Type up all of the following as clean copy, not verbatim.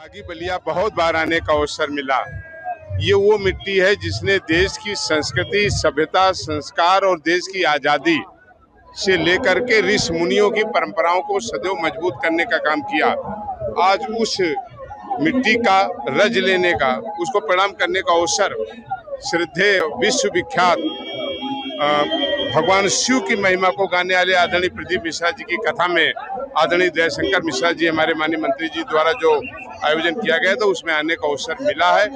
बागी बलिया बहुत बार आने का अवसर मिला। ये वो मिट्टी है जिसने देश की संस्कृति, सभ्यता, संस्कार और देश की आज़ादी से लेकर के ऋषि मुनियों की परंपराओं को सदैव मजबूत करने का काम किया। आज उस मिट्टी का रज लेने का, उसको प्रणाम करने का अवसर श्रद्धेय विश्वविख्यात भगवान शिव की महिमा को गाने वाले आदरणीय प्रदीप मिश्रा जी की कथा में आदरणीय दयाशंकर मिश्रा जी, हमारे माननीय मंत्री जी द्वारा जो आयोजन किया गया था, उसमें आने का अवसर मिला है।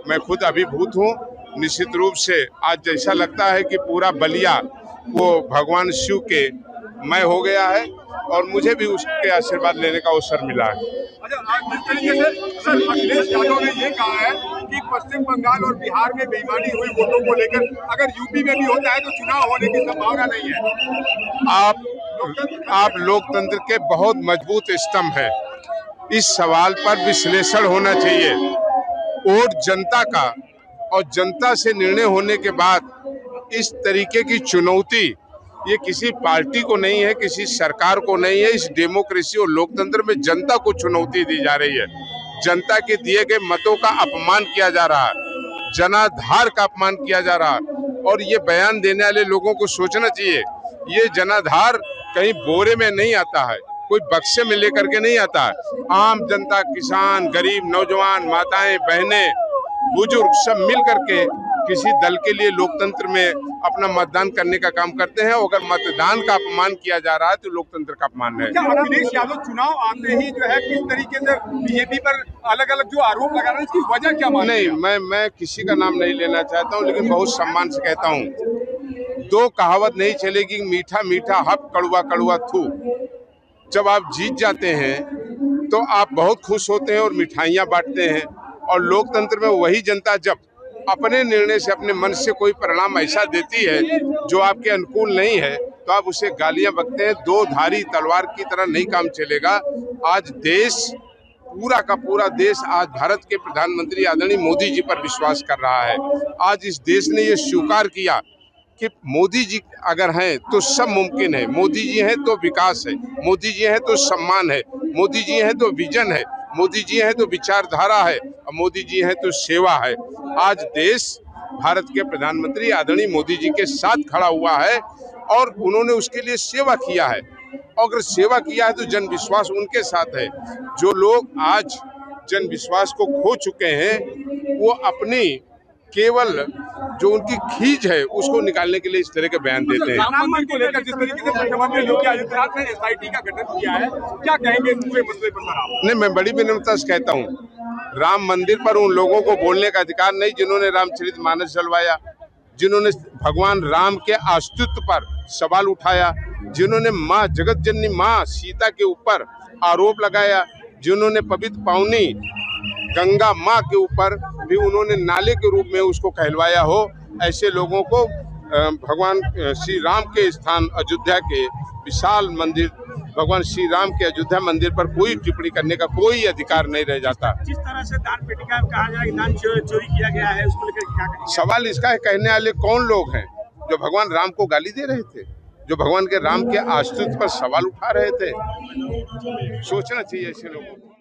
मैं खुद अभिभूत हूँ। निश्चित रूप से आज जैसा लगता है कि पूरा बलिया वो भगवान शिव के मय हो गया है और मुझे भी उसके आशीर्वाद लेने का अवसर मिला है। अच्छा, आज जिस तरीके से सर अखिलेश यादव ने ये कहा है कि पश्चिम बंगाल और बिहार में बेईमानी हुई वोटों को लेकर अगर यूपी में भी होता है तो चुनाव होने की संभावना नहीं है। आप लोकतंत्र के बहुत मजबूत स्तंभ है। इस सवाल पर विश्लेषण होना चाहिए। वोट जनता का और जनता से निर्णय होने के बाद इस तरीके की चुनौती ये किसी पार्टी को नहीं है, किसी सरकार को नहीं है। इस डेमोक्रेसी और लोकतंत्र में जनता को चुनौती दी जा रही है। जनता के दिए गए मतों का अपमान किया जा रहा है, जनाधार का अपमान किया जा रहा है। और ये बयान देने वाले लोगों को सोचना चाहिए, ये जनाधार कहीं बोरे में नहीं आता है, कोई बक्से में लेकर के नहीं आता है। आम जनता, किसान, गरीब, नौजवान, माताएं, बहनें, बुजुर्ग सब मिल करके किसी दल के लिए लोकतंत्र में अपना मतदान करने का काम करते हैं। अगर मतदान का अपमान किया जा रहा है तो लोकतंत्र का अपमान है। क्या अखिलेश यादव चुनाव आते ही जो है किस तरीके से बीजेपी पर अलग अलग जो आरोप लगा रहे हैं, इसकी वजह क्या मानते हैं? नहीं, मैं किसी का नाम नहीं लेना चाहता हूं, लेकिन बहुत सम्मान से कहता हूं, दो कहावत नहीं चलेगी, मीठा मीठा हक, कड़वा कड़वा थू। जब आप जीत जाते हैं तो आप बहुत खुश होते हैं और मिठाइयाँ बांटते हैं। और लोकतंत्र में वही जनता जब अपने निर्णय से, अपने मन से कोई परिणाम ऐसा देती है जो आपके अनुकूल नहीं है, तो आप उसे गालियां बकते हैं। दो धारी तलवार की तरह नहीं काम चलेगा। आज देश, पूरा का पूरा देश आज भारत के प्रधानमंत्री आदरणीय मोदी जी पर विश्वास कर रहा है। आज इस देश ने ये स्वीकार किया कि मोदी जी अगर हैं तो सब मुमकिन है। मोदी जी हैं तो विकास है, मोदी जी हैं तो सम्मान है, मोदी जी हैं तो विजन है, मोदी जी हैं तो विचारधारा है, और मोदी जी हैं तो सेवा है। आज देश भारत के प्रधानमंत्री आदरणीय मोदी जी के साथ खड़ा हुआ है और उन्होंने उसके लिए सेवा किया है। और अगर सेवा किया है तो जन विश्वास उनके साथ है। जो लोग आज जन विश्वास को खो चुके हैं, वो अपनी केवल जो उनकी खींच है उसको निकालने के लिए इस तरह के बयान देते हैं। राम मंदिर को लेकर जिस तरीके से मुख्यमंत्री योगी आदित्यनाथ ने एसआईटी का गठन किया है, क्या कहेंगे पूरे मसले पर सर आप? नहीं, मैं बड़ी विनम्रता से कहता हूँ, राम मंदिर पर उन लोगों को बोलने का अधिकार नहीं जिन्होंने रामचरितमानस जलवाया, जिन्होंने भगवान राम के अस्तित्व पर सवाल उठाया, जिन्होंने माँ जगत जननी माँ सीता के ऊपर आरोप लगाया, जिन्होंने पवित्र पावनी गंगा माँ के ऊपर भी उन्होंने नाले के रूप में उसको कहलवाया हो, ऐसे लोगों को भगवान श्री राम के स्थान अयोध्या के विशाल मंदिर, भगवान श्री राम के अयोध्या मंदिर पर कोई टिप्पणी करने का कोई अधिकार नहीं रह जाता। जिस तरह से दान पेटिका कहा जाए, दान चोरी किया गया है, उसको लेकर क्या कहेंगे? सवाल इसका है, कहने वाले कौन लोग हैं जो भगवान राम को गाली दे रहे थे, जो भगवान के राम के अस्तित्व पर सवाल उठा रहे थे? सोचना चाहिए ऐसे लोगों को।